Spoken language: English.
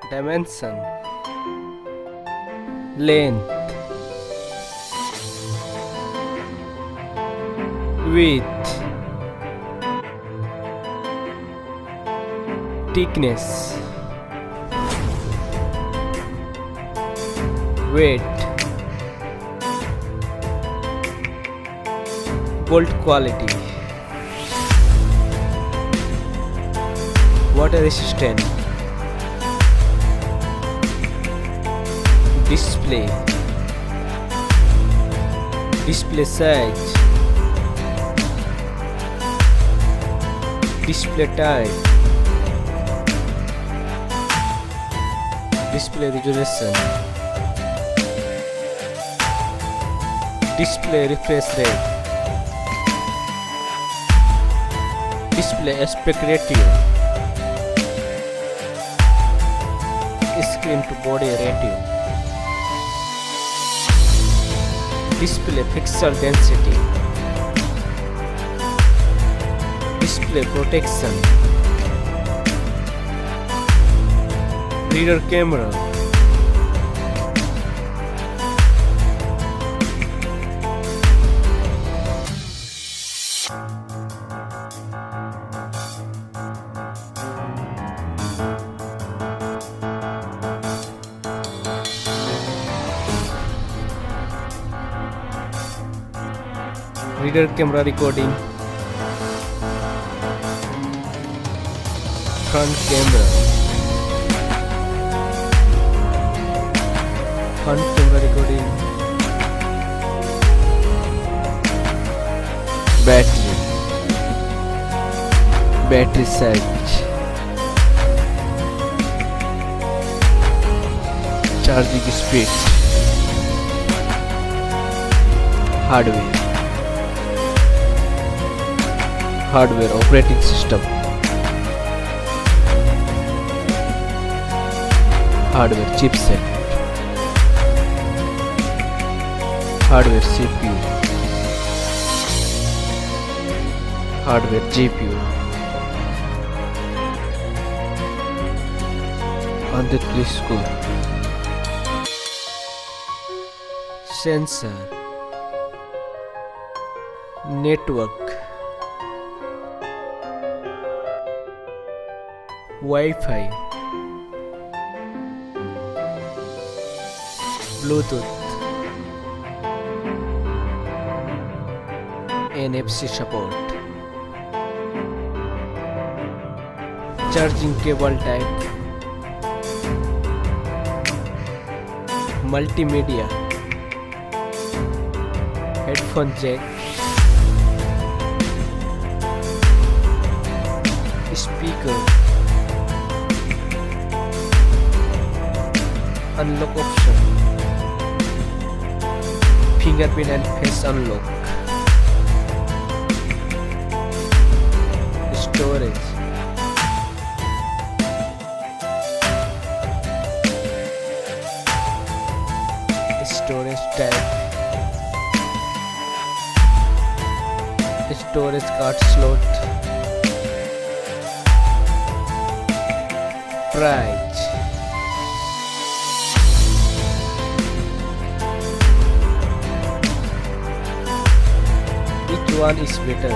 dimension, length, width, thickness, weight, bolt quality, water resistant, display size, display type, display resolution, display refresh rate, display aspect ratio, screen to body ratio, display pixel density, display protection, rear camera, rear camera recording, front camera recording, battery size, charging speed, hardware operating system, hardware chipset, hardware CPU, hardware GPU, underscore, sensor, network, Wi-Fi, Bluetooth, NFC support, charging cable type, multimedia, headphone jack, speaker, unlock option, fingerprint and face unlock, storage, type, storage card slot, price, which one is better?